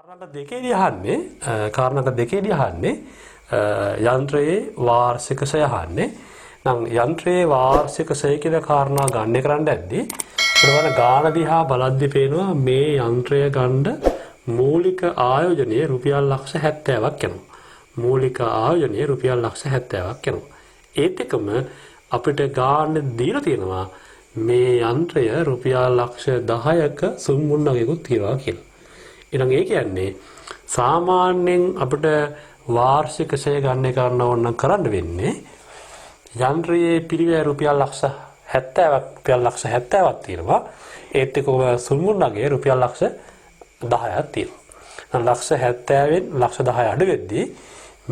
කාරණක දෙකේදී අහන්නේ යන්ත්‍රයේ වාර්ෂිකසය අහන්නේ. නම් යන්ත්‍රයේ වාර්ෂිකසය කියන කාරණා ගන්න කරන්න ඇද්දී අපිට ගාන දිහා බලද්දී පේනවා මේ යන්ත්‍රය ගන්න මූලික ආයෝජනය රුපියල් ලක්ෂ 70ක් යනවා. මූලික ආයෝජනය රුපියල් ලක්ෂ 70ක් යනවා. ඒත් එකම අපිට ගාන දීලා තියෙනවා මේ යන්ත්‍රය රුපියල් ලක්ෂ 10ක සුම්මුන්නකෙකුත් තියනවා කියලා. ඊළඟ ඒ කියන්නේ සාමාන්‍යයෙන් අපිට වාර්ෂිකසය ගන්න කරන්න ඕන නම් කරන්න වෙන්නේ යන්ත්‍රයේ පිරිවැය රුපියල් ලක්ෂ 70ක් තියෙනවා. ඒත් එක්කම සුම්මුන්නගේ රුපියල් ලක්ෂ 10ක් තියෙනවා. ලක්ෂ 70න් ලක්ෂ 10 අඩු වෙද්දී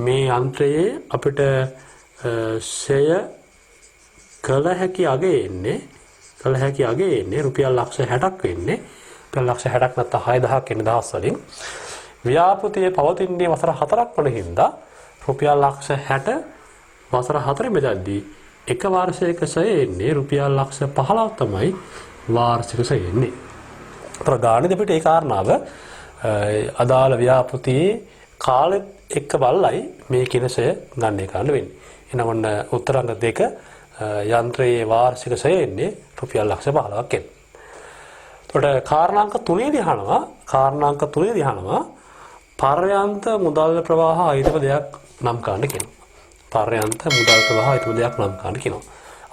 මේ යන්ත්‍රයේ අපිට ෂය කළ හැකි අගේ එන්නේ රුපියල් ලක්ෂ 60ක් වෙන්නේ. රුපියල් ලක්ෂ 60ක් නැත්නම් 6000ක් එන දහස් වලින් ව්‍යාපෘතියේ පවතින්නේ වසර 4ක් වන හින්දා රුපියල් ලක්ෂ 60 වසර 4 බෙදද්දී එක වාර්ෂික ෂය එන්නේ රුපියල් ලක්ෂ 15 තමයි වාර්ෂික ෂය එන්නේ. ප්‍රගාණිත අපිට ඒ කාරණාව අදාළ ව්‍යාපෘතියේ කාලෙත් එක්ක බලලයි මේ කිනසය ගන්න කරන්න වෙන්නේ. එහෙනම් ඔන්න උත්තරංග 2 යන්ත්‍රයේ වාර්ෂික ෂය එන්නේ රුපියල් ලක්ෂ 15ක් එන්නේ. එතකොට කාරණාංක 3 දී අහනවා පර්යන්ත මුදල් ප්‍රවාහ අයිතම දෙයක් නම් කරන්න කියනවා. පර්යන්ත මුදල් ප්‍රවාහ අයිතම දෙයක් නම් කරන්න කියනවා.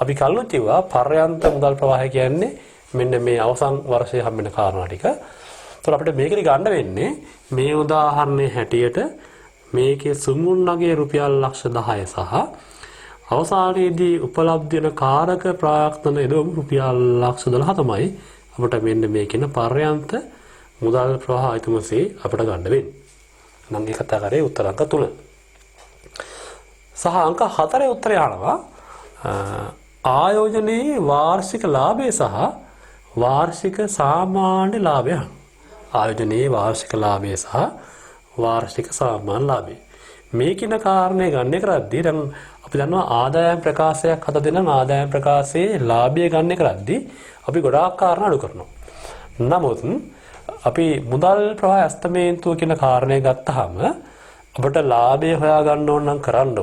අපි කලින් කිව්වා පර්යන්ත මුදල් ප්‍රවාහය කියන්නේ මෙන්න මේ අවසන් වර්ෂයේ හම්බෙන කාරණා ටික. එතකොට අපිට මේකෙදි ගන්න වෙන්නේ මේ උදාහරණයේ හැටියට මේකේ සුමුන්නගේ රුපියල් ලක්ෂ 10 සහ අවසානයේදී උපලබ්ධ වෙන කාරක ප්‍රායෝක්ෂණ යොදවමු රුපියල් ලක්ෂ 12 තමයි අපිට මෙන්න මේ කියන පර්යන්ත මුදල් ප්‍රවාහ අයිතමසේ අපිට ගන්න වෙන්නේ. නම් ඒ කතා කරේ උත්තර අංක 3. සහ අංක 4 උත්තරය අහනවා ආයෝජනයේ වාර්ෂික ලාභය සහ වාර්ෂික සාමාන්‍ය ලාභය. ආයෝජනයේ වාර්ෂික ලාභය සහ වාර්ෂික සාමාන්‍ය ලාභය. මේ කින කාරණේ ගන්න කරද්දී දැන් අපි දන්නවා ආදායම් ප්‍රකාශයක් හද දෙන ආදායම් ප්‍රකාශයේ ලාභය ගන්න කරද්දී අපි ගොඩාක් කාරණා අඩු කරනවා. නමුත් අපි මුදල් ප්‍රවාහ අස්තමේන්තුව කියන කාරණේ ගත්තාම අපිට ලාභය හොයාගන්න ඕන නම් කරන්න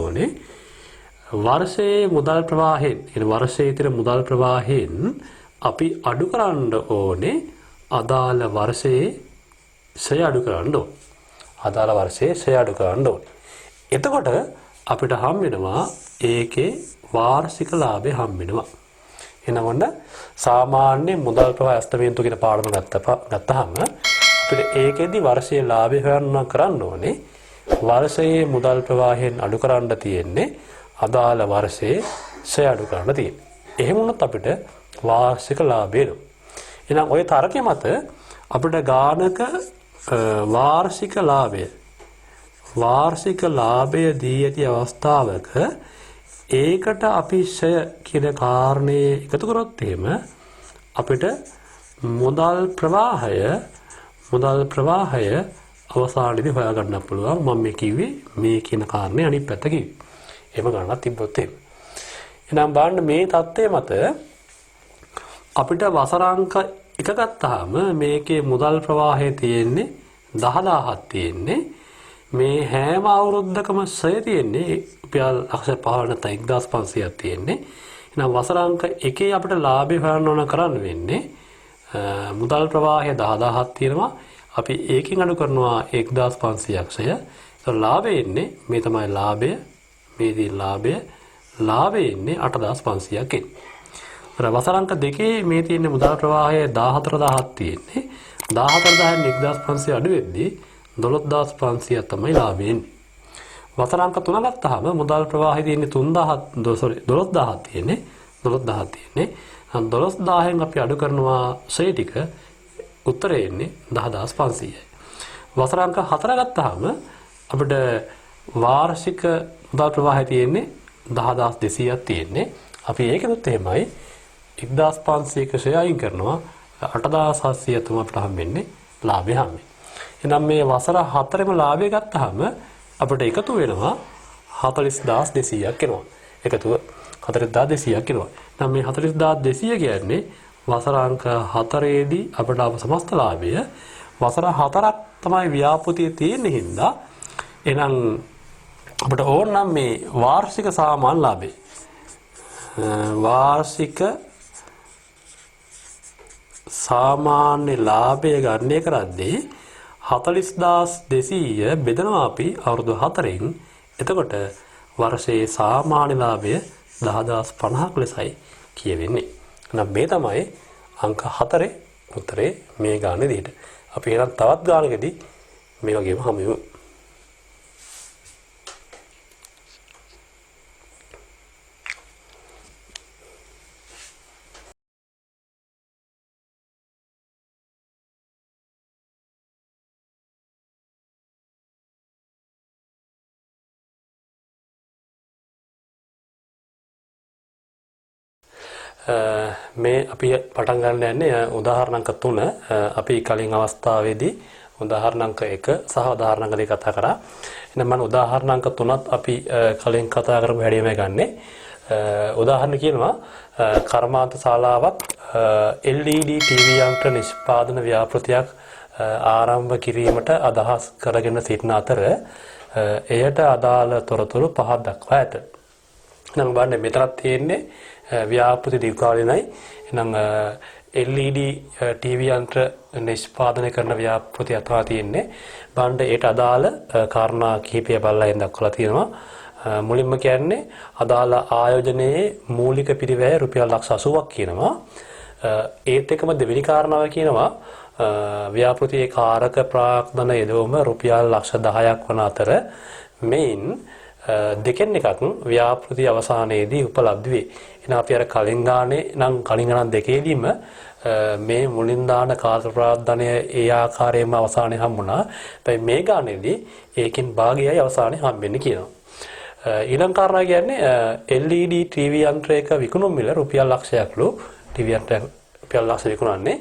ඕනේ. වර්ෂයේ මුදල් ප්‍රවාහයෙන් වර්ෂයේ තියෙන මුදල් ප්‍රවාහයෙන් අපි අඩු කරන්න ඕනේ අදාළ වර්ෂයේ ෂය අඩු කරන්න ඕනේ. එතකොට අපිට හම් වෙනවා ඒකේ වාර්ෂික ලාභය හම් වෙනවා. එහෙනම් ඔන්න සාමාන්‍ය මුදල් ප්‍රවාහ අස්තමේන්තුව කියන පාඩම ගත්තාම අපිට ඒකෙදි වර්ෂයේ ලාභය හොයන්න කරන්න ඕනේ වර්ෂයේ මුදල් ප්‍රවාහයෙන් අඩු කරන්න තියෙන්නේ අදාළ වර්ෂයේ ෂය අඩු කරන්න තියෙන්නේ. එහෙම වුණොත් අපිට වාර්ෂික ලාභය එනවා. එහෙනම් ওই තරකයේ මත අපිට ගානක වාර්ෂික ලාභය දී ඇති අවස්ථාවක ඒකට අපි ෂය කියන කාරණේ එකතු කරොත් එහෙම අපිට මුදල් ප්‍රවාහය අවසානයේදී හොයාගන්න පුළුවන්. මම මේ කිව්වේ මේ කියන කාරණේ අනිත් පැත්ත කිව්වේ. එහෙම ගන්නත් තිබ්බොත් එහෙම. එහෙනම් බලන්න මේ தත්ත්වය මත අපිට වසරාංක එක ගත්තාම මේකේ මුදල් ප්‍රවාහය තියෙන්නේ 10000ක් තියෙන්නේ. මේ හැම අවුරුද්දකම ෂය තියෙන්නේ රුපියල් ලක්ෂ 5 නැත්නම් 1500ක් තියෙන්නේ. එහෙනම් වසරාංක එකේ අපිට ලාභය හොයන්න ඕන කරන්න වෙන්නේ මුදල් ප්‍රවාහය 10000ක් තියෙනවා. අපි ඒකෙන් අඩු කරනවා 1500ක් ෂය. ඒතකොට ලාභය එන්නේ මේ තමයි ලාභය. මේදී ලාභය එන්නේ 8500ක් එන්නේ. වසරාංක දෙකේ මේ තියෙන මුදල් ප්‍රවාහය 14000ක් තියෙන්නේ. 14000න් 1500 අඩු වෙද්දී 12500 තමයි ලාභය එන්නේ. වසරාංක 3 ගත්තාම මුදල් ප්‍රවාහය තියෙන්නේ 12000ක් තියෙන්නේ. 12000න් අපි අඩු කරනවා ෂය ටික උත්තරේ එන්නේ 10500යි. වසරාංක 4 ගත්තාම අපිට වාර්ෂික මුදල් ප්‍රවාහය තියෙන්නේ 10200ක් තියෙන්නේ. අපි ඒකෙත් එහෙමයි 1500ක ෂය අයින් කරනවා 8700 තමයි අපිට හම්බෙන්නේ ලාභය හම්බෙන්නේ. එහෙනම් මේ වසර 4ෙම ලාභය ගත්තාම අපිට එකතු වෙනවා 40200ක් එනවා. එකතුව 40200ක් එනවා. නම් මේ 40200 කියන්නේ වසර අංක 4 දී අපිට සමස්ත ලාභය වසර 4ක් තමයි ව්‍යාපෘතියේ තියෙන හින්දා එහෙනම් අපිට ඕන නම් මේ වාර්ෂික සාමාන්‍ය ලාභය වාර්ෂික සාමාන්‍ය ලාභය ගණනය කරද්දී 40200 බෙදනවා අපි අවුරුදු 4න්. එතකොට වර්ෂයේ සාමාන්‍ය ලාභය 10050ක් ලෙසයි කියවෙන්නේ. එහෙනම් මේ තමයි අංක 4 උත්තරේ මේ ගානේ දෙයට. අපි එහෙනම් තවත් ගානකදී මේ වගේම හමු වෙමු. මේ අපි පටන් ගන්න යන්නේ උදාහරණ අංක 3 අපි කලින් අවස්ථාවේදී උදාහරණ අංක 1 සහ උදාහරණ අංක 2 කතා කරා. එහෙනම් මම උදාහරණ අංක 3ත් අපි කලින් කතා කරපු හැටිම ගන්නෙ. උදාහරණ කියනවා කර්මාන්ත ශාලාවක් LED TV යන්ත්‍ර නිෂ්පාදන ව්‍යාපෘතියක් ආරම්භ කිරීමට අදහස් කරගෙන සිටින අතර එයට අදාළ තොරතුරු පහක් දක්වා ඇත. එහෙනම් බලන්න මෙතනක් තියෙන්නේ ව්‍යාපෘති දීර්ඝකාලීනයි. එහෙනම් LED TV යන්ත්‍ර නිෂ්පාදනය කරන ව්‍යාපෘතිය අතර තියෙන්නේ. බලන්න ඒට අදාළ කාරණා කිහිපය බලලා එන් දක්වලා තියෙනවා. මුලින්ම කියන්නේ අදාළ ආයෝජනයේ මූලික පිරිවැය රුපියල් ලක්ෂ 80ක් කියනවා. ඒත් එකම දෙවෙනි කාරණාව කියනවා ව්‍යාපෘතියේ කාරක ප්‍රාග්ධන යෙදවුම රුපියල් ලක්ෂ 10ක් වන අතර මෙයින් දෙකෙන් එකක් ව්‍යාපෘති අවසානයේදී උපලබ්ධ වේ. එහෙනම් අපි අර කලින් ගානේ නම් කලින් ගණන් දෙකේදීම මේ මුලින් දාන කාර්ය ප්‍රාග්ධනය ඒ ආකාරයෙන්ම අවසානයේ හම්බුණා. හැබැයි මේ ගානේදී ඒකෙන් භාගයයි අවසානයේ හම්බෙන්නේ කියනවා. ඊළඟ කාරණා කියන්නේ LED TV යන්ත්‍රයක විකුණුම් මිල රුපියල් ලක්ෂයක්ලු TV යන්ත්‍රයක් රුපියල් ලක්ෂ විකුණන්නේ.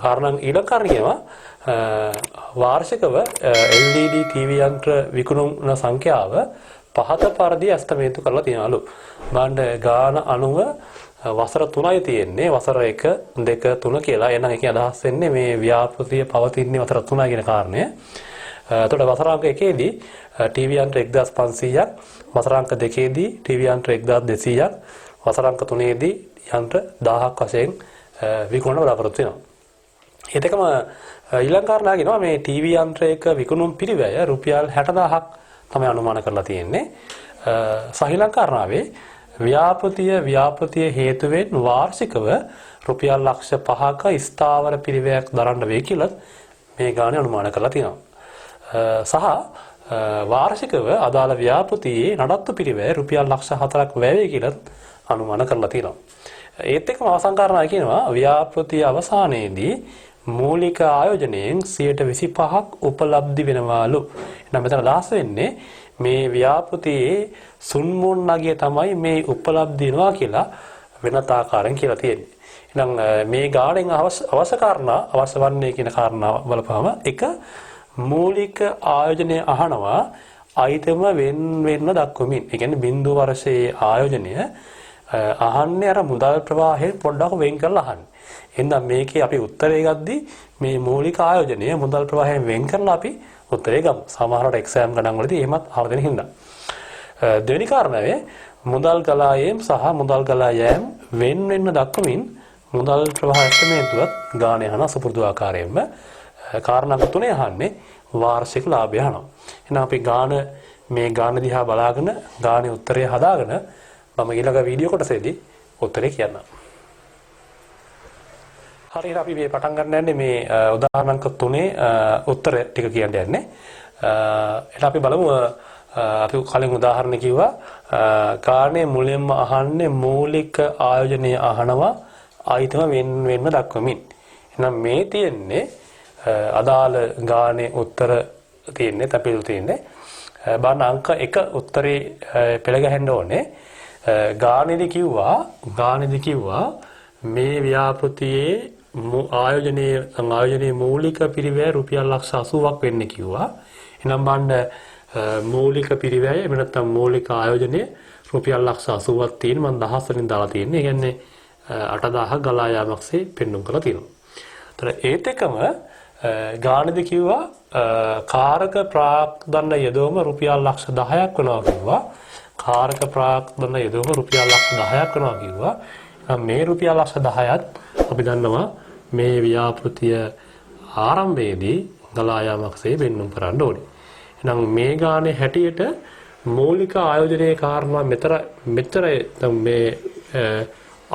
කාරණා ඊළඟ කාරණා කියනවා වාර්ෂිකව LED TV යන්ත්‍ර විකුණුම් සංඛ්‍යාව පහත පරිදි ඇස්තමේන්තු කරලා තියනලු. බලන්න ගාන අනුව වසර 3යි තියෙන්නේ. වසර 1 2 3 කියලා. එහෙනම් ඒකේ අදහස් වෙන්නේ මේ ව්‍යාපෘතිය පවතින්නේ වසර 3යි කියන කාරණය. එතකොට වසර අංක 1ේදී TV යන්ත්‍ර 1500ක්, වසර අංක 2ේදී TV යන්ත්‍ර 1200ක්, වසර අංක 3ේදී යන්ත්‍ර 1000ක් වශයෙන් විකුණන බලාපොරොත්තු වෙනවා. ඒ දෙකම ඊළඟ කාරණා කියනවා මේ TV යන්ත්‍රයක විකුණුම් පිරිවැය රුපියල් 60000ක් තමයි අනුමාන කරලා තියෙන්නේ. සහිලං කාරණාවේ ව්‍යාපෘතිය හේතුවෙන් වාර්ෂිකව රුපියල් ලක්ෂ 5ක ස්ථාවර පිරිවැයක් දරන්න වේ කියලා මේ ගානේ අනුමාන කරලා තියෙනවා. සහ වාර්ෂිකව අදාළ ව්‍යාපෘතියේ නඩත්තු පිරිවැය රුපියල් ලක්ෂ 4ක් වැය වේ කියලා අනුමාන කරලා තියෙනවා. ඒත් එක්කම අවසන් කාරණා කියනවා ව්‍යාපෘතිය අවසානයේදී මූලික ආයෝජනයෙන් 25ක් උපලබ්ධි වෙනවාලු. එහෙනම් මෙතන අදහස් වෙන්නේ මේ ව්‍යාපෘතියේ සුන්මුන් නගිය තමයි මේ උපලබ්ධි වෙනවා කියලා වෙනත් ආකාරයෙන් කියලා තියෙන්නේ. එහෙනම් මේ ගාණෙන් අවශ්‍ය කාරණා අවශ්‍ය වන්නේ කියන කාරණා බලපුවම එක මූලික ආයෝජනය අහනවා අයිතම වෙන දක්වමින්. ඒ කියන්නේ බිඳු වර්ෂයේ ආයෝජනය අහන්නේ අර මුදල් ප්‍රවාහයෙන් පොඩ්ඩක් වෙන් කරලා අහන්නේ. එහෙනම් මේකේ අපි උත්තරේ ගද්දී මේ මූලික ආයෝජනය මුදල් ප්‍රවාහයෙන් වෙන් කරලා අපි උත්තරේ ගමු. සමහරවිට එක්සෑම් ගණන් වලදී එහෙමත් අහලා දෙන හින්දා. දෙවෙනි කාරණාවේ මුදල් ගලා යාම සහ මුදල් ගලා යෑම වෙන දක්වමින් මුදල් ප්‍රවාහ ඇස්තමේන්තුවත් ගානේ අහන සුපුරුදු ආකාරයෙන්ම කාරණා තුනේ අහන්නේ වාර්ෂික ලාභය අහනවා. එහෙනම් අපි මේ ගාන දිහා බලාගෙන ගානේ උත්තරය හදාගෙන මම ඊළඟ වීඩියෝ කොටසේදී උත්තරේ කියන්නම්. හරියට අපි මේ පටන් ගන්න යන්නේ මේ උදාහරණ අංක 3 උත්තර ටික කියන්න යන්නේ. එහෙනම් අපි බලමු අපි කලින් උදාහරණ කිව්වා කාරණේ මුලින්ම අහන්නේ මූලික ආයෝජනය අහනවා අයිතම වෙන දක්වමින්. එහෙනම් මේ තියෙන්නේ අදාළ ගානේ උත්තර තියෙන්නේ තපිරු තියෙන්නේ. බලන්න අංක 1 උත්තරේ පෙළ ගහන්න ඕනේ. ගානේදී කිව්වා මේ ව්‍යාපෘතියේ ආයෝජනයේ මූලික පිරිවැය රුපියල් ලක්ෂ 80ක් වෙන්න කිව්වා. එහෙනම් බලන්න මූලික පිරිවැය එහෙම නැත්නම් මූලික ආයෝජනය රුපියල් ලක්ෂ 80ක් තියෙන මම දහස් වලින් දාලා තියෙන්නේ. ඒ කියන්නේ 8000 ගලා යාමක්සේ පෙන්වුම් කරලා තියෙනවා. ඒතර ඒත් එකම ගාණේදී කිව්වා කාරක ප්‍රාග්ධන යෙදවම රුපියල් ලක්ෂ 10ක් වෙනවා කිව්වා. කාරක ප්‍රාග්ධන යෙදවම රුපියල් ලක්ෂ 10ක් වෙනවා කිව්වා. මේ රුපියල් ලක්ෂ 10ත් අපි දන්නවා මේ ව්‍යාපෘතිය ආරම්භයේදී ගලා යාමක්සේ පෙන්වුම් කරන්න ඕනේ. එහෙනම් මේ ගානේ හැටියට මූලික ආයෝජනයේ කාරණා මෙතර මේ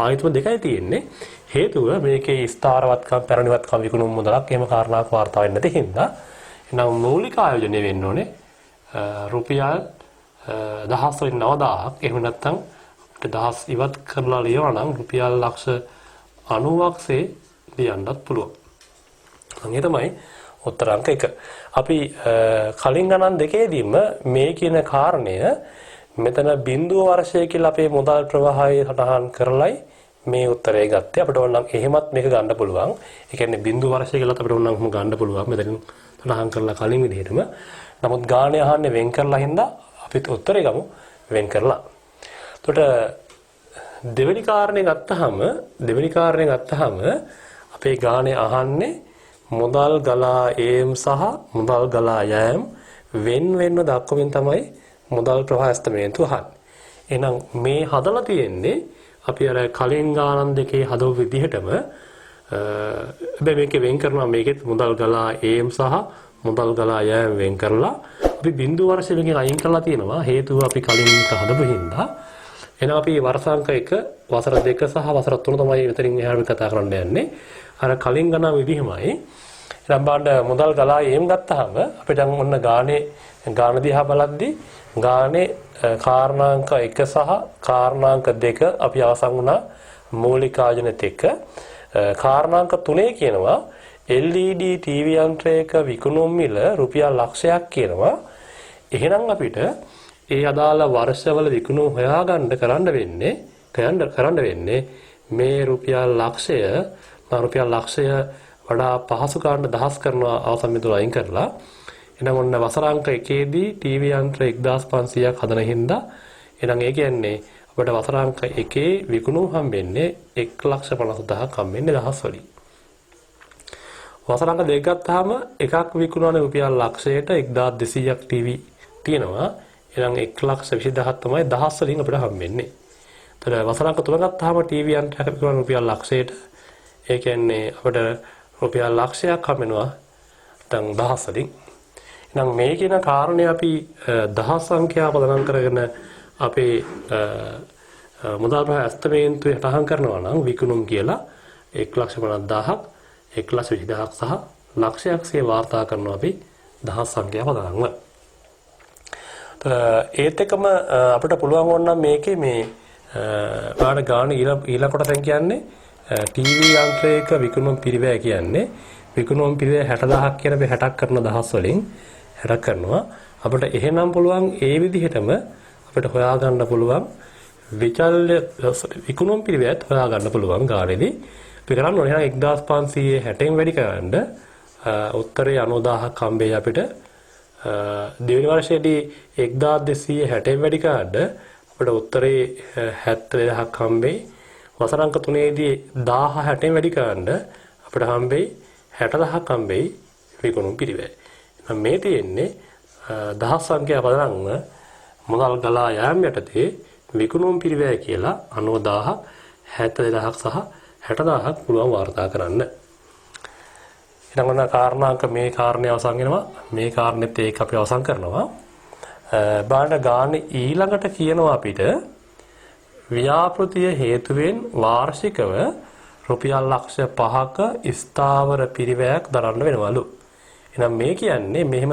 ආයතන දෙකයි තියෙන්නේ. හේතුව මේකේ ස්ථාරවත්කම් පැරණිවත්කම් විකුණුම් මුදලක් එහෙම කාරණාවක් වාර්තා වෙන්නේ නැති හින්දා එහෙනම් මූලික ආයෝජනය වෙන්න ඕනේ රුපියල් 90,000ක් එහෙම නැත්නම් අපිට 1000 ඉවත් කරලා ලියනවා නම් රුපියල් ලක්ෂ 90ක්සේ ලියන්නත් පුළුවන්. අනේ තමයි උත්තර අංක 1. අපි කලින් ගණන් දෙකේදීම මේ කියන කාරණය මෙතන බිඳුව වර්ෂය කියලා අපේ මුදල් ප්‍රවාහය සටහන් කරලයි මේ උත්තරේ ගත්තේ. අපිට ඕනනම් එහෙමත් මේක ගන්න පුළුවන්. ඒ කියන්නේ බිඳුව වර්ෂය කියලා අපිට ඕනනම් ගන්න පුළුවන්. මෙතනින් සටහන් කරලා කලින් විදිහටම. නමුත් ගාණේ අහන්නේ වෙන් කරලා හින්දා අපිත් උත්තරේ ගමු වෙන් කරලා. එතකොට දෙවෙනි කාරණේ ගත්තාම අපේ ගාණේ අහන්නේ මුදල් ගලා ඒම් සහ මුදල් ගලා යෑම් වෙන්වෙන්ව දක්වමින් තමයි මුදල් ප්‍රවාහ ඇස්තමේන්තු අහන්නේ. එහෙනම් මේ හදලා තියෙන්නේ අපි අර කලින් ගානන් දෙකේ හදව විදිහටම හැබැයි මේකේ වෙන් කරනවා මේකෙත් මුදල් ගලා ඒම් සහ මුදල් ගලා යෑම් වෙන් කරලා අපි බිඳු වර්ෂයෙන් අයින් කරලා තියෙනවා. හේතුව අපි කලින් එක හදපු හින්දා. එහෙනම් අපි වර්ෂාංක 1 වසර 2 සහ වසර 3 තමයි මෙතනින් එහාට කතා කරන්න යන්නේ. අර කලින් ගණන් විදිහමයි. එහෙනම් බලන්න මුදල් ගලා ඒම් ගත්තාම අපිට ඔන්න ගාන දිහා බලද්දී ගානේ කාරණාංක 1 සහ කාරණාංක 2 අපි අවසන් වුණා මූලික ආයෝජනෙත් එක්ක. කාරණාංක 3 කියනවා LED TV යන්ත්‍රයක විකුණුම් මිල රුපියල් ලක්ෂයක් කියනවා. එහෙනම් අපිට ඒ අදාළ වර්ෂවල විකුණුම් හොයාගන්න කරන්න වෙන්නේ මේ රුපියල් ලක්ෂය වඩා පහසු කාණ්ඩ දහස් කරනවා අවසන් මිදුල අයින් කරලා. එහෙනම් ඔන්න වසරාංක 1ේදී ටීවී යන්ත්‍ර 1500ක් හදන හින්දා එහෙනම් ඒ කියන්නේ අපිට වසරාංක 1 විකුණුම් හම්බෙන්නේ 1,50,000ක් හම්බෙන්නේ දහස් වලින්. වසරාංක 2 ගත්තාම එකක් විකුණන රුපියල් ලක්ෂයට 1200ක් ටීවී තියෙනවා. එහෙනම් 1,20,000ක් තමයි දහස් වලින් අපිට හම්බෙන්නේ. ඒතර වසරාංක 3 ගත්තාම ටීවී යන්ත්‍රයක් විකුණන රුපියල් ලක්ෂයට ඒ කියන්නේ අපිට රුපියල් ලක්ෂයක් හම්බෙනවා දැන් දහස් වලින්. එහෙනම් මේ කියන කාරණේ අපි දහස් සංඛ්‍යා පදනම් කරගෙන අපේ මුදල් ප්‍රවාහ ඇස්තමේන්තුවේ සටහන් කරනවා නම් විකුණුම් කියලා 1,50,000ක් 1,20,000ක් සහ ලක්ෂයක්සේ වාර්තා කරනවා අපි දහස් සංඛ්‍යා පදනම්ව. ඒත් එකම අපිට පුළුවන් වුණා මේකේ මේ ගාන ඊළඟ කොටසෙන් කියන්නේ ටීවී යන්ත්‍රයක විකුණුම් පිරිවැය කියන්නේ විකුණුම් පිරිවැය 60,000ක් කියන අපි 60ක් කරන දහස් වලින් 60ක් කරනවා. අපිට එහෙනම් පුළුවන් ඒ විදිහටම අපිට හොයාගන්න පුළුවන් විකුණුම් පිරිවැයත් හොයාගන්න පුළුවන් ගානේදී. අපි කරන්න ඕනේ එහෙනම් 1560න් වැඩි කරන්න උත්තරේ 90,000ක් හම්බෙයි අපිට. දෙවෙනි වර්ෂයේදී 1260න් වැඩි කරන්න අපිට උත්තරේ 72,000ක් හම්බෙයි. වසරාංක 3ේදී 1060න් වැඩි කරන්න අපිට හම්බෙයි 60,000ක් හම්බෙයි විකුණුම් පිරිවැය. මේ තියෙන්නේ දහස් සංඛ්‍යා පදනම්ව මුදල් ගලා යාම් යටතේ විකුණුම් පිරිවැය කියලා 90,000ක් 72,000ක් සහ 60,000ක් පුළුවන් වාර්තා කරන්න. ඊළඟ ඔන්න කාරණාංක මේ කාරණේ අවසන් වෙනවා. මේ කාරණෙත් ඒක අපි අවසන් කරනවා. බාණ්ඩ ගානේ ඊළඟට කියනවා අපිට ව්‍යාපෘතිය හේතුවෙන් වාර්ෂිකව රුපියල් ලක්ෂ 5ක ස්ථාවර පිරිවැයක් දරන්න වෙනවලු. එහෙනම් මේ කියන්නේ මෙහෙම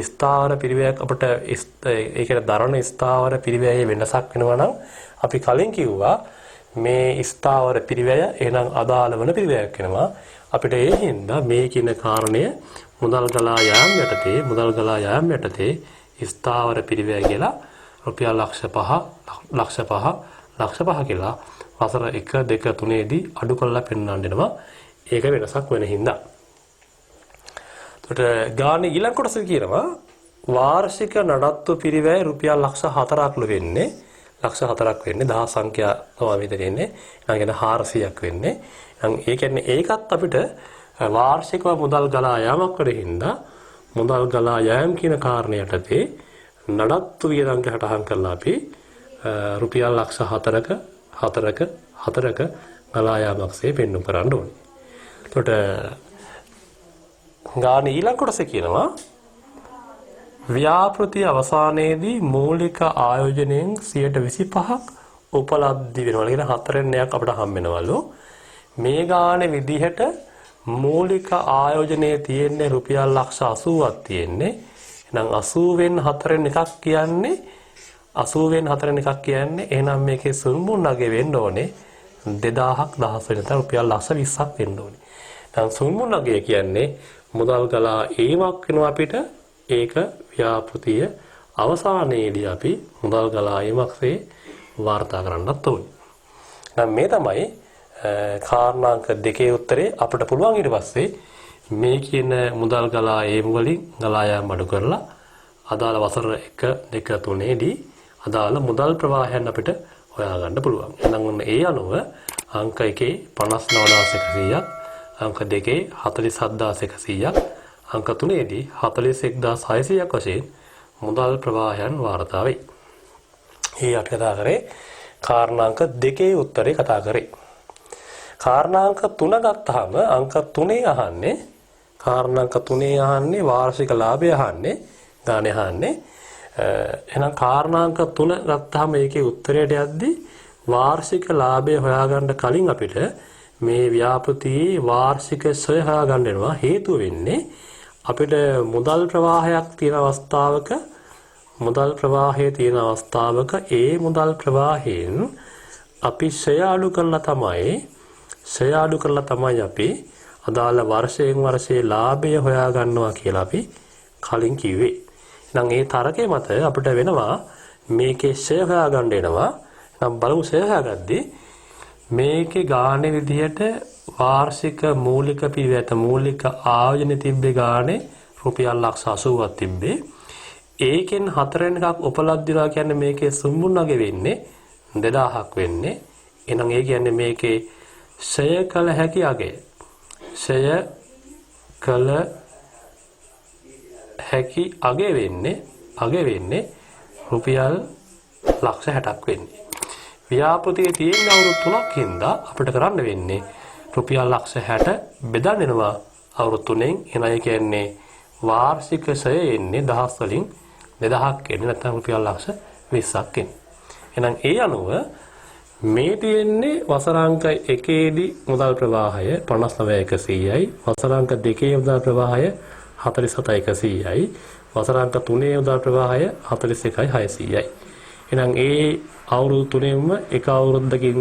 ස්ථාවර පිරිවැයක් අපිට ඒ කියන්නේ දරන ස්ථාවර පිරිවැයේ වෙනසක් වෙනවා නම් අපි කලින් කිව්වා මේ ස්ථාවර පිරිවැය එහෙනම් අදාළ වන පිරිවැයක් වෙනවා. අපිට ඒ හින්දා මේ කියන කාරණය මුදල් ගලා යාම් යටතේ ස්ථාවර පිරිවැය කියලා රුපියල් ලක්ෂ 5 කියලා වසර 1 2 3ේදී අඩු කරලා පෙන්වන්න දෙනවා. ඒක වෙනසක් වෙන හින්දා. එතකොට ගානේ ඊළඟ කොටස කියනවා වාර්ෂික නඩත්තු පිරිවැය රුපියල් ලක්ෂ 4ක්ලු වෙන්නේ ලක්ෂ 4ක් වෙන්නේ 10 සංඛ්‍යා තමයි මෙතන ඉන්නේ. එහෙනම් කියන 400ක් වෙන්නේ. එහෙනම් ඒ කියන්නේ ඒකත් අපිට වාර්ෂිකව මුදල් ගලා යාමක් වෙනින්දා මුදල් ගලා යෑම කියන කාරණේ යටතේ නඩත්තු වියදම් සටහන් කරලා අපි රුපියල් ලක්ෂ 4ක ගලා යාමක්සේ පෙන්වු කරන්න ඕනේ. එතකොට ගාන ඊළඟ කොටසේ කියනවා ව්‍යාපෘති අවසානයේදී මූලික ආයෝජනයෙන් 25%ක් උපලබ්ධි වෙනවා. කියන 4ක් අපිට හම් වෙනවලු. මේ ගානේ විදිහට මූලික ආයෝජනයේ තියෙන්නේ රුපියල් ලක්ෂ 80ක් තියෙන්නේ. එහෙනම් 80 වෙන් 4න් එකක් කියන්නේ 80 වෙන් 4න් එකක් කියන්නේ එහෙනම් මේකේ සුන්මුන්නගේ වෙන්න ඕනේ 2000ක් 10 වෙනත රුපියල් ලක්ෂ 20ක් වෙන්න ඕනේ. දැන් සුන්මුන්නගේ කියන්නේ මුදල් ගලා ඒවක් වෙනවා අපිට ඒක ව්‍යාපෘතිය අවසානයේදී අපි මුදල් ගලා ඒවක්සේ වාර්තා කරන්නත් ඕනේ. දැන් මේ තමයි කාරණාංක 2 උත්තරේ අපිට පුළුවන් ඊට පස්සේ මේ කියන මුදල් ගලා ඒම් වලින් ගලා යාම අඩු කරලා අදාළ වසර 1 2 3ේදී අදාළ මුදල් ප්‍රවාහයන් අපිට හොයාගන්න පුළුවන්. එහෙනම් ඒ අනුව අංක 1 59100ක්, අංක 2 47100ක්, අංක 3ේදී 41600ක් වශයෙන් මුදල් ප්‍රවාහයන් වාර්තා වෙයි. මේ අපි කතා කරේ කාරණාංක 2 උත්තරේ කතා කරේ. කාරණාංක 3 ගත්තාම අංක 3 අහන්නේ කාරණාංක 3 අහන්නේ වාර්ෂික ලාභය අහන්නේ ගානේ අහන්නේ. එහෙනම් කාරණාංක 3 ගත්තාම ඒකේ උත්තරයට යද්දි වාර්ෂික ලාභය හොයාගන්න කලින් අපිට මේ ව්‍යාපෘතියේ වාර්ෂික ශ්‍රය හොයාගන්න වෙනවා. හේතුව වෙන්නේ අපිට මුදල් ප්‍රවාහයක් තියෙන අවස්ථාවක ඒ මුදල් ප්‍රවාහයෙන් අපි ශ්‍රය අඩු කරලා තමයි අපි අදාළ වර්ෂයෙන් වර්ෂයේ ලාභය හොයා ගන්නවා කියලා අපි කලින් කිව්වේ. එහෙනම් ඒ තරකේ මත අපිට වෙනවා මේකේ ශ්‍රය හොයා ගන්න වෙනවා. එහෙනම් බලමු ශ්‍රය හොයාගද්දී මේකේ ගානේ විදිහට වාර්ෂික මූලික පිළිවෙත මූලික ආයෝජන තිබ්බේ ගානේ රුපියල් ලක්ෂ 80ක් තිබ්බේ. ඒකෙන් 4න් එකක් උපලබ්ධිලා කියන්නේ මේකේ සුම්මුන්නගේ වෙන්නේ 2000ක් වෙන්නේ. එහෙනම් ඒ කියන්නේ මේකේ ශ්‍රය කළ හැකි අගය. ශ්‍රය කළ හැකි අගය වෙන්නේ රුපියල් ලක්ෂ 60ක් වෙන්නේ. ව්‍යාපෘතියේ තියෙන අවුරුදු 3ක් හින්දා අපිට කරන්න වෙන්නේ රුපියල් ලක්ෂ 60 බෙදන්න වෙනවා අවුරුදු 3න්. එහෙනම් ඒ කියන්නේ වාර්ෂික ශ්‍රය එන්නේ දහස් වලින් 2000ක් එන්නේ නැත්නම් රුපියල් ලක්ෂ 20ක් එන්නේ. එහෙනම් ඒ අනුව මේ තියෙන්නේ වසරාංක 1ේදී මුදල් ප්‍රවාහය 59100යි, වසරාංක 2ේ මුදල් ප්‍රවාහය 47100යි, වසරාංක 3ේ මුදල් ප්‍රවාහය 41600යි. එහෙනම් ඒ අවුරුදු 3ෙම එක අවුරුද්දකින්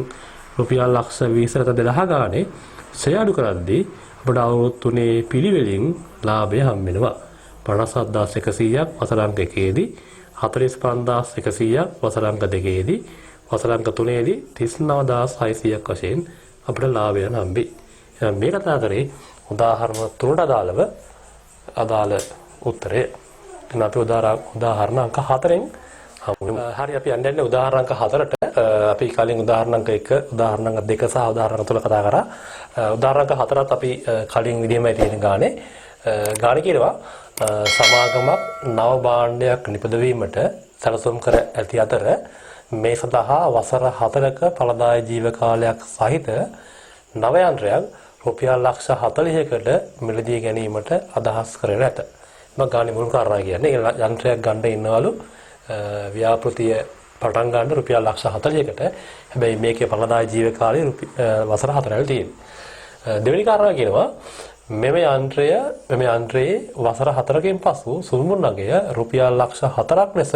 රුපියල් ලක්ෂ 20ට 2000 ගානේ ශ්‍රය අඩු කරද්දී අපිට අවුරුදු 3ේ පිළිවෙලින් ලාභය හම් වෙනවා. 57100ක් වසරාංක 1ේදී, 45100ක් වසරාංක 2ේදී, වසරාංක 3ේදී 39600ක් වශයෙන් අපිට ලාභයන් හම්බෙයි. එහෙනම් මේ කතා කරේ උදාහරණ 3ට අදාළ උත්තරය. එහෙනම් අපි උදාහරණ අංක 4ෙන් හරි අපි යන්නේ උදාහරණ අංක 4ට. අපි කලින් උදාහරණ අංක 1, උදාහරණ අංක 2 සහ උදාහරණ අංක 3 කතා කරා. උදාහරණ අංක 4ත් අපි කලින් විදිහමයි තියෙන ගානේ. ගානේ කියනවා සමාගමක් නව භාණ්ඩයක් නිපදවීමට සැලසුම් කර ඇති අතර මේ සඳහා වසර 4ක ඵලදායී ජීව කාලයක් සහිත නව යන්ත්‍රයක් රුපියල් ලක්ෂ 40කට මිලදී ගැනීමට අදහස් කරගෙන ඇත. මම ගානේ මුල් කාරණා කියන්නේ යන්ත්‍රයක් ගන්න ඉන්නවලු ව්‍යාපෘතිය පටන් ගන්න රුපියල් ලක්ෂ 40කට. හැබැයි මේකේ ඵලදායී ජීව කාලය වසර 4යි තියෙන්නේ. දෙවෙනි කාරණා කියනවා මෙම යන්ත්‍රයේ වසර 4කින් පසු සුළුමුන්නගය රුපියල් ලක්ෂ 4ක් ලෙස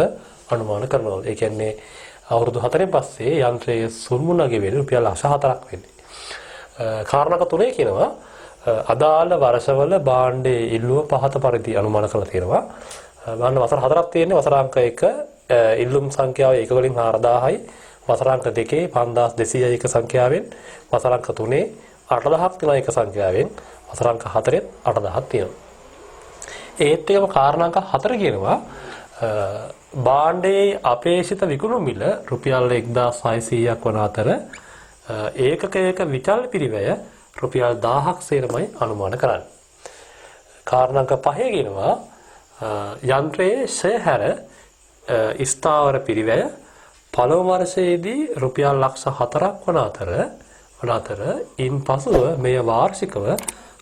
අනුමාන කරනවා. ඒ කියන්නේ අවුරුදු 4න් පස්සේ යන්ත්‍රයේ සුළුමුන්නගය වෙන්නේ රුපියල් ලක්ෂ 4ක් වෙන්නේ. කාරණාක 3 කියනවා අදාළ වර්ෂවල භාණ්ඩයේ ඉල්ලුම පහත පරිදි අනුමාන කරලා තියෙනවා. බලන්න වසර 4ක් තියෙන්නේ. වසරාංක 1 ඉල්ලුම් සංඛ්‍යාව 1 වලින් 4000යි. වසරාංක 2 5200යි එක සංඛ්‍යාවෙන්. වසරාංක 3 8000ක් තියෙන එක සංඛ්‍යාවෙන්. වසරාංක 4 8000ක් තියෙනවා. ඒත් එකම කාරණාංක 4 කියනවා භාණ්ඩයේ අපේක්ෂිත විකුණු මිල රුපියල් 1600ක් වන අතර ඒකකයක විචල්්‍ය පිරිවැය රුපියල් 1000ක් සේරමයි අනුමාන කරන්නේ. කාරණාක 5 කියනවා යන්ත්‍රයේ ෂය හැර ස්ථාවර පිරිවැය පළමු වර්ෂයේදී රුපියල් ලක්ෂ 4ක් වන අතර ඉන්පසුව මෙය වාර්ෂිකව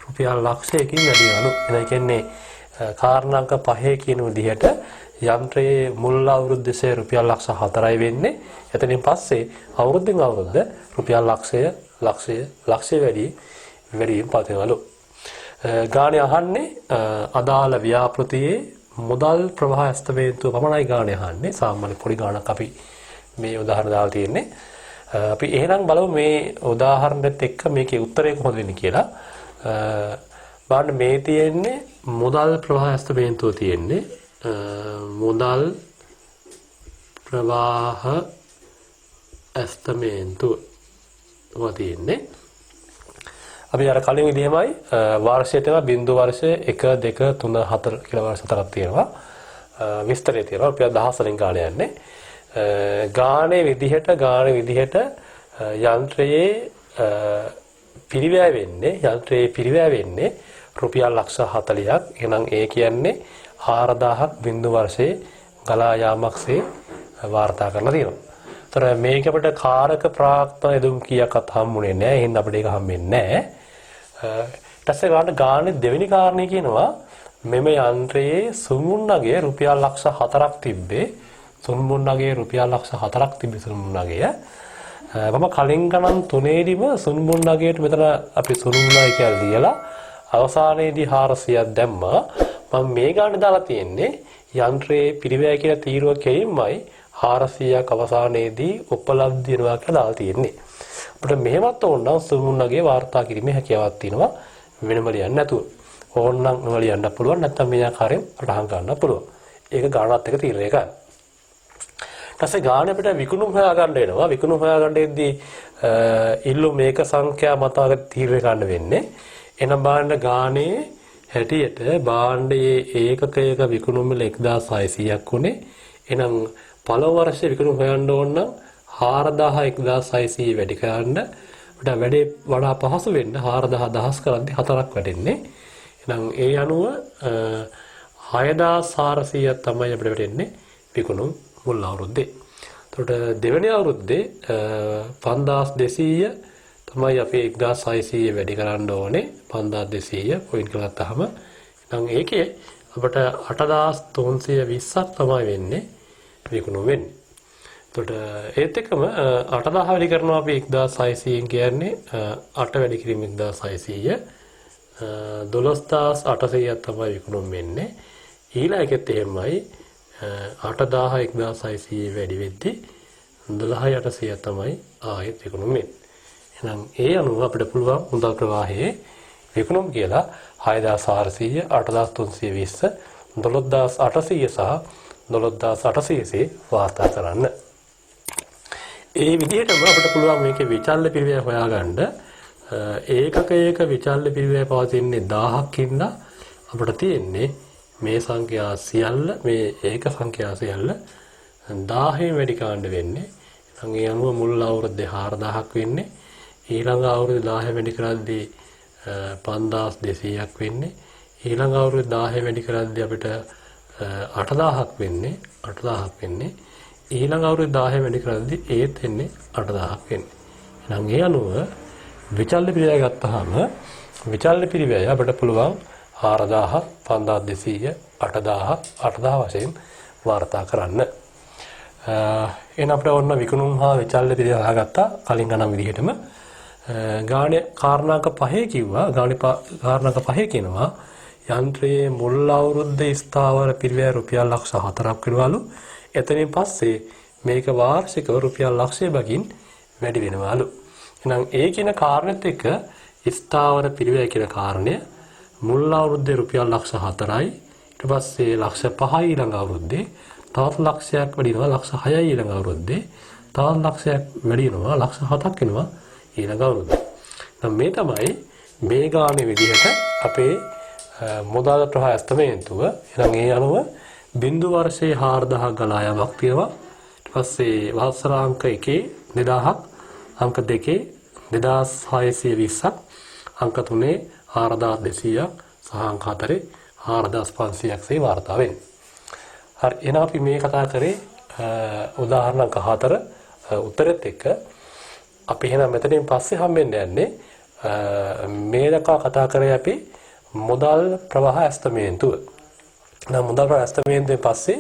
රුපියල් ලක්ෂයකින් වැඩි වෙනු. ඒ කියන්නේ කාරණාක 5 කියන විදිහට යන්ත්‍රයේ මුල් අවුරුද්දේ රුපියල් ලක්ෂ 4යි වෙන්නේ. එතනින් පස්සේ අවුරුද්දෙන් අවුරුද්ද රුපියල් ලක්ෂය වැඩියෙන් පවතිනවලු. ගාණේ අහන්නේ අදාළ ව්‍යාපෘතියේ මුදල් ප්‍රවාහ ඇස්තමේන්තුව පමණයි ගාණේ අහන්නේ. සාමාන්‍ය පොඩි ගාණක් අපි මේ උදාහරණ දාලා තියෙන්නේ. අපි එහෙනම් බලමු මේ උදාහරණෙත් එක්ක මේකේ උත්තරේ කොහොමද වෙන්නේ කියලා. බලන්න මේ තියෙන්නේ මුදල් ප්‍රවාහ ඇස්තමේන්තුව තියෙන්නේ. මුදල් ප්‍රවාහ ඇස්තමේන්තුව තියෙන්නේ. අපි අර කලින් විදිහමයි වර්ෂයට බිඳු වර්ෂය 1 2 3 4 කියලා වර්ෂ හතරක් තියෙනවා. විස්තරය තියෙනවා. අපි 10 වලින් ගාණ යන්නේ. ගාණේ විදිහට යන්ත්‍රයේ පිරිවැය වෙන්නේ රුපියල් ලක්ෂ 40ක්. එහෙනම් ඒ කියන්නේ 4000ක් බිඳු වර්ෂයේ ගලා යාමක්සේ වාර්තා කරලා තියෙනවා. ඒතර මේක අපිට කාරක ප්‍රාක්තන යෙදුම් කීයක්වත් හම්බුනේ නැහැ. එහෙනම් අපිට ඒක හම්බෙන්නේ නැහැ. ඊට පස්සේ ගානේ දෙවෙනි කාරණේ කියනවා මෙම යන්ත්‍රයේ සුමුන්නගේ රුපියල් ලක්ෂ 4ක් තිබ්බේ. සුමුන්නගේ රුපියල් ලක්ෂ 4ක් තිබ්බේ සුමුන්නගේ. මම කලින් ගණන් 3ේදීම සුමුන්නගේට මෙතන අපි සුමුන්නයි කියලා දීලා අවසානයේදී 400ක් දැම්මා. මම මේ ගානේ දාලා තියෙන්නේ යන්ත්‍රයේ පිරිවැය කියලා තීරුව කෙලින්මයි 400ක් අවසානයේදී උපලබ්ධ වෙනවා කියලා දාලා තියෙන්නේ. අපිට මෙහෙමත් ඕනනම් සුමුන්නගේ වාර්තා කිරීමේ හැකියාවක් තියෙනවා වෙනම ලියන්න නැතුව. ඕනනම් වෙනම ලියන්න පුළුවන් නැත්නම් මේ ආකාරයෙන් රහන් ගන්න පුළුවන්. ඒක ගානත් එක තීරණය කරන්න. ඊටසේ ගාන අපිට විකුණුම් හොයාගන්න වෙනවා. විකුණුම් හොයාගන්නේදී ඉල්ලු මේක සංඛ්‍යා මතක තීරණය ගන්න වෙන්නේ. එනම් බලන්න ගානේ හැටියට භාණ්ඩයේ ඒකකයක විකුණුම් මිල 1600ක් උනේ. එහෙනම් පළමු වර්ෂයේ විකුණුම් හොයන්න ඕන නම් 4000 1600 වැඩි කරන්න අපිට වැඩේ වඩා පහසු වෙන්න 4000 දහස් කරද්දී 4ක් වැටෙන්නේ. එහෙනම් ඒ අනුව 6400ක් තමයි අපිට වැටෙන්නේ විකුණුම් මුල් අවුරුද්දේ. එතකොට දෙවෙනි අවුරුද්දේ 5200 තමයි අපි 1600 වැඩි කරන්න ඕනේ. 5200 පොයින්ට් කරලා ගත්තාම එහෙනම් ඒකේ අපිට 8320ක් තමයි වෙන්නේ විකුණුම් වෙන්නේ. එතකොට ඒත් එක්කම 8000 වැඩි කරනවා අපි 1600න් කියන්නේ 8 වැඩි කිරීම 1600 12800ක් තමයි විකුණුම් වෙන්නේ. ඊළඟ එකෙත් එහෙමයි 8000 1600 වැඩි වෙද්දි 12800 තමයි ආයෙත් විකුණුම් වෙන්නේ. එහෙනම් ඒ අනුව අපිට පුළුවන් මුදල් ප්‍රවාහයේ විකුණුම් කියලා 6400 8320 12800 සහ 12800 වාර්තා කරන්න. ඒ විදිහටම අපිට පුළුවන් මේකේ විචල්්‍ය පිරිවැය හොයාගන්න. ඒකකයක විචල්්‍ය පිරිවැය පවතින්නේ 1000ක් ඉන්න අපිට තියෙන්නේ මේ සංඛ්‍යා සියල්ල මේ ඒක සංඛ්‍යා සියල්ල 1000න් වැඩි කාණ්ඩ වෙන්නේ. එහෙනම් ඒ අනුව මුල් අවුරුද්දේ 4000ක් වෙන්නේ. ඊළඟ අවුරුද්දේ 10 වැඩි කරද්දී 5200ක් වෙන්නේ. ඊළඟ අවුරුද්දේ 10 වැඩි කරද්දී අපිට 8000ක් වෙන්නේ. ඊළඟ අවුරුද්දේ 10 වැඩි කරද්දී ඒත් වෙන්නේ 8000ක් වෙන්නේ. එහෙනම් ඒ අනුව විචල්්‍ය පිරිවැය ගත්තාම විචල්්‍ය පිරිවැය අපිට පුළුවන් 4000 5200 8000 වශයෙන් වාර්තා කරන්න. එහෙනම් අපිට ඕන විකුණුම් හා විචල්්‍ය පිරිවැය හොයාගත්තා කලින් ගණන් විදිහටම. ගාණේ කාරණාක 5 කිව්වා. කාරණාක 5 කියනවා යන්ත්‍රයේ මුල් අවුරුද්දේ ස්ථාවර පිරිවැය රුපියල් ලක්ෂ 4ක් වෙනවලු. එතනින් පස්සේ මේක වාර්ෂිකව රුපියල් ලක්ෂය බගින් වැඩි වෙනවලු. එහෙනම් ඒ කියන කාරණෙත් එක්ක ස්ථාවර පිරිවැය කියන කාරණය මුල් අවුරුද්දේ රුපියල් ලක්ෂ 4යි. ඊට පස්සේ ලක්ෂ 5යි ඊළඟ අවුරුද්දේ තවත් ලක්ෂයක් වැඩි වෙනවා ලක්ෂ 6යි ඊළඟ අවුරුද්දේ තවත් ලක්ෂයක් වැඩි වෙනවා ලක්ෂ 7ක් වෙනවා ඊළඟ අවුරුද්දේ. නම් මේ තමයි මේ ගානේ විදිහට අපේ මුදල් ප්‍රවාහ ඇස්තමේන්තුව. එහෙනම් ඒ අනුව බිඳු වර්ෂයේ 4000 ගලා යාමක් තියෙනවා. ඊට පස්සේ වසර අංක 1 2000ක්, අංක 2 2620ක්, අංක 3 4200ක් සහ අංක 4 4500ක් සේ වාර්තා වෙන්නේ. හරි, එහෙනම් අපි මේ කතා කරේ උදාහරණ අංක 4 උත්තරෙත් එක්ක. අපි එහෙනම් මෙතනින් පස්සේ හම්බෙන්න යන්නේ මේ දක්වා කතා කරේ අපි මුදල් ප්‍රවාහ ඇස්තමේන්තුව. නම් මුදල් ප්‍රවාහ ඇස්තමේන්තුවෙන් පස්සේ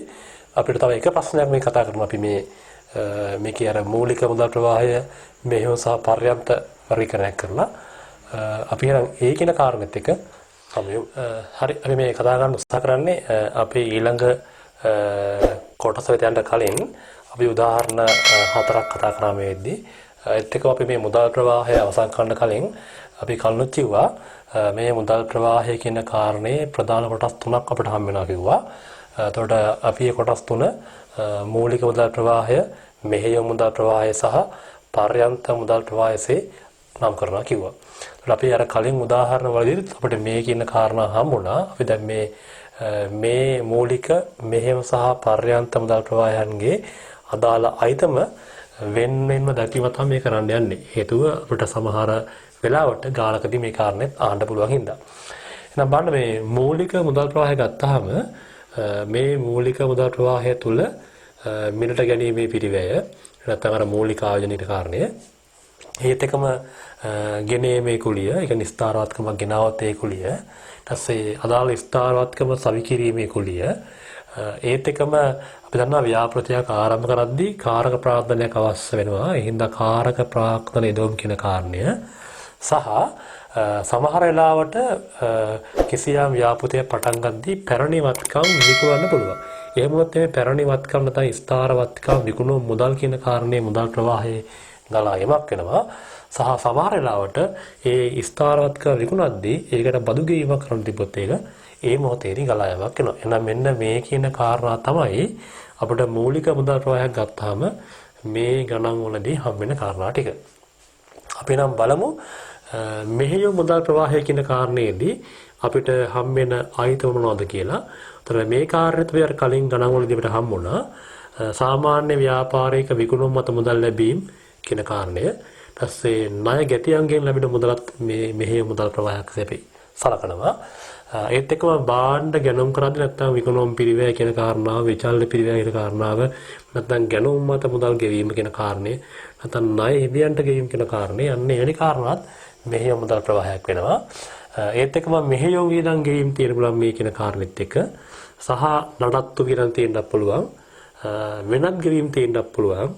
අපිට තව එක ප්‍රශ්නයක් මේ කතා කරමු. අපි මේකේ අර මූලික මුදල් ප්‍රවාහය මෙහෙයුම් සහ පර්යන්ත වර්ගීකරණය කරලා අපි එහෙනම් ඒ කියන කාරණෙත් එක හමු. හරි, අපි මේ කතා කරන්න උත්සාහ කරන්නේ අපේ ඊළඟ කොටස වෙත යන්න කලින් අපි උදාහරණ 4ක් කතා කරා මේ වෙද්දී. ඒත් එක්කම අපි මේ මුදල් ප්‍රවාහය අවසන් කරන්න කලින් අපි කලින් කිව්වා මේ මුදල් ප්‍රවාහය කියන කාරණේ ප්‍රධාන කොටස් තුනක් අපිට හම් වෙනවා කිව්වා. එතකොට අපි මේ කොටස් තුන මූලික මුදල් ප්‍රවාහය, මෙහෙයුම් මුදල් ප්‍රවාහය සහ පර්යන්ත මුදල් ප්‍රවාහයසේ නම් කරනවා කිව්වා. එතකොට අපි අර කලින් උදාහරණ වලදී අපිට මේ කියන කාරණා හම්බුණා. අපි දැන් මේ මූලික මෙහෙයුම් සහ පර්යන්ත මුදල් ප්‍රවාහයන්ගේ අදාළ අයිතම වෙන්වෙන්ම දැකීම තමයි මේ කරන්න යන්නේ. හේතුව අපිට සමහර වෙලාවට ගානකදී මේ කාරණේත් අහන්න පුළුවන් හින්දා. එහෙනම් බලන්න මේ මූලික මුදල් ප්‍රවාහය ගත්තාම මේ මූලික මුදල් ප්‍රවාහය තුල මිලට ගැනීමේ පිරිවැය නැත්නම් අර මූලික ආයෝජනික කාරණය, ඒත් එකම ගෙනීමේ කුලිය, ඒ කියන්නේ ස්ථාරවත්කමක් ගෙනාවොත් ඒ කුලිය, ඊට පස්සේ අදාළ ස්ථාරවත්කම සවිකිරීමේ කුලිය, ඒත් එකම අපි දන්නවා ව්‍යාපෘතියක් ආරම්භ කරද්දී කාරක ප්‍රාර්ථනයක් අවශ්‍ය වෙනවා. ඒ හින්දා කාරක ප්‍රාර්ථන යොදවීම කියන කාරණය සහ සමහර වෙලාවට කිසියම් ව්‍යාපෘතියක් පටන් ගද්දී පැරණි වත්කම් විකුණන්න පුළුවන්. එහෙම වුණොත් මේ පැරණි වත්කම් නැත්නම් ස්ථාර වත්කම් විකුණුව මුදල් කියන කාරණේ මුදල් ප්‍රවාහයේ ගලා යමක් වෙනවා. සහ සමහර වෙලාවට ඒ ස්ථාර වත්කම් විකුණද්දී ඒකට බදු ගෙවීමක් කරන්න තිබ්බොත් ඒක ඒ මොහොතේදී ගලා යමක් වෙනවා. එහෙනම් මෙන්න මේ කියන කාරණා තමයි අපිට මූලික මුදල් ප්‍රවාහයක් ගත්තාම මේ ගණන් වලදී හම් වෙන කාරණා ටික. අපි නම් බලමු මෙහෙයුම් මුදල් ප්‍රවාහය කියන කාරණේදී අපිට හම් වෙන අයිතම මොනවද කියලා. ඒතර මේ කාර්යත් අපි අර කලින් ගණන් වලදී අපිට හම් වුණා. සාමාන්‍ය ව්‍යාපාරික විකුණුම් මත මුදල් ලැබීම කියන කාරණය. ඊපස්සේ ණය ගැතියන්ගෙන් ලැබෙන මුදලත් මේ මෙහෙයුම් මුදල් ප්‍රවාහයක් අපි සලකනවා. ඒත් එක්කම බාණ්ඩ ගැනුම් කරද්දී නැත්නම් විකුණුම් පිරිවැය කියන කාරණාව, විචල්්‍ය පිරිවැය කියන කාරණාව, නැත්නම් ගැනුම් මත මුදල් ගෙවීම කියන කාරණේ, නැත්නම් ණය හිමියන්ට ගෙවීම කියන කාරණේ, අන්න එවැනි කාරණාත් මෙහෙයුම් මුදල් ප්‍රවාහයක් වෙනවා. ඒත් එක්කම මෙහෙයුම් වියදම් ගෙවීම තියෙන පුළුවන් මේ කියන කාරණෙත් එක්ක, සහ නඩත්තු වියදම් තියෙන්නත් පුළුවන්, වෙනත් ගෙවීම් තියෙන්නත් පුළුවන්,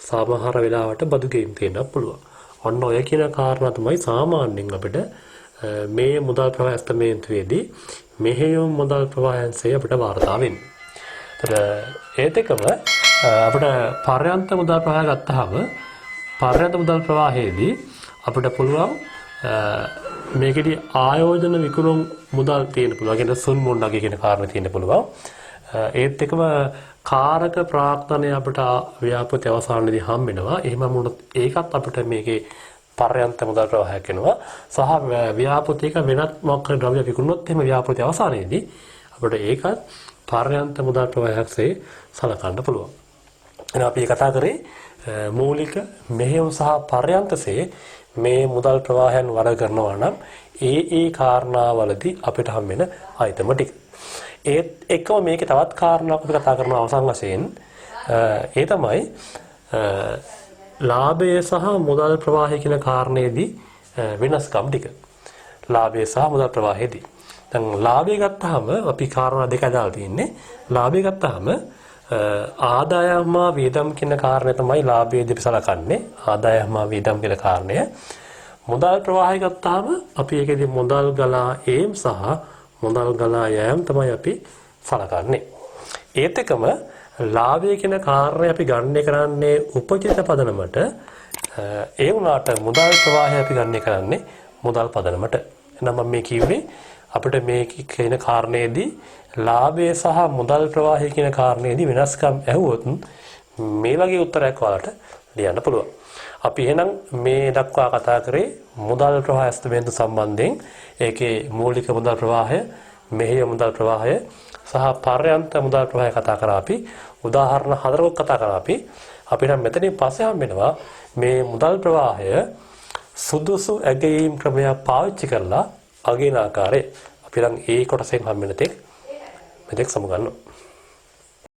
සමහර වෙලාවට බදු ගෙවීම් තියෙන්නත් පුළුවන්. ඔන්න ඔය කියන කාරණා තමයි සාමාන්‍යයෙන් අපිට මේ මුදල් ප්‍රවාහ ඇස්තමේන්තුවේදී මෙහෙයුම් මුදල් ප්‍රවාහයන්සේ අපිට වාර්තා වෙන්නේ. ඒත් එක්කම අපිට පර්යන්ත මුදල් ප්‍රවාහය ගත්තාම පර්යන්ත මුදල් ප්‍රවාහයේදී අපිට පුළුවන් මේකෙදී ආයෝජන විකුණුම් මුදල් තියෙන්න පුළුවන්. කියන්නේ සුන් මුණ්ඩගේ කියන කාරණේ තියෙන්න පුළුවන්. ඒත් එක්කම කාරක ප්‍රාර්ථනය අපිට ව්‍යාපෘති අවසානයේදී හම් වෙනවා. එහෙම වුණොත් ඒකත් අපිට මේකේ පර්යන්ත මුදල් ප්‍රවාහයක් වෙනවා. සහ ව්‍යාපෘතියක වෙනත් මොකක් හරි ද්‍රව්‍ය විකුණුනොත් එහෙම ව්‍යාපෘති අවසානයේදී අපිට ඒකත් පර්යන්ත මුදල් ප්‍රවාහයක්සේ සලකන්න පුළුවන්. එහෙනම් අපි කතා කරේ මූලික මෙහෙයුම් සහ පර්යන්තසේ මේ මුදල් ප්‍රවාහයන් වර්ග කරනවා නම් ඒ කාරණාවලදී අපිට හම් වෙන අයිතම ටික. ඒත් එක්කම මේකේ තවත් කාරණාවක් අපි කතා කරන අවසන් වශයෙන් ඒ තමයි ලාභය සහ මුදල් ප්‍රවාහය කියන කාරණේදී වෙනස්කම් ටික. ලාභය සහ මුදල් ප්‍රවාහයේදී. දැන් ලාභය ගත්තාම අපි කාරණා දෙක දාලා තියෙන්නේ. ලාභය ගත්තාම ආදායම් හා වියදම් කියන කාරණය තමයි ලාභයේදී සලකන්නේ. ආදායම් හා වියදම් කියන කාරණය. මුදල් ප්‍රවාහය ගත්තාම අපි ඒකේදී මුදල් ගලා ඒම් සහ මුදල් ගලා යෑම තමයි අපි සලකන්නේ. ඒත් එකම ලාභය කියන කාරණය අපි ගණනය කරන්නේ උපජිත පදනමට. ඒ වුණාට මුදල් ප්‍රවාහය අපි ගණනය කරන්නේ මුදල් පදනමට. එහෙනම් මම මේ කිව්වේ අපිට මේ කියන කාරණේදී ලාභය සහ මුදල් ප්‍රවාහය කියන කාරණේදී වෙනස්කම් ඇහුවොත් මේ වගේ උත්තරයක් ඔයාලට ලියන්න පුළුවන්. අපි එහෙනම් මේ දක්වා කතා කරේ මුදල් ප්‍රවාහ ඇස්තමේන්තු සම්බන්ධයෙන්. ඒකේ මූලික මුදල් ප්‍රවාහය, මෙහෙය මුදල් ප්‍රවාහය සහ පර්යන්ත මුදල් ප්‍රවාහය කතා කරා අපි. උදාහරණ 4ක් කතා කරා අපි. අපිට මෙතනින් පස්සේ හම් වෙනවා මේ මුදල් ප්‍රවාහය සුදුසු ඇගයීම් ක්‍රමයක් පාවිච්චි කරලා අගින ආකාරය. අපි නම් ඒ කොටසෙන් හම් වෙන තෙක් මෙතෙක් සමුගන්නවා.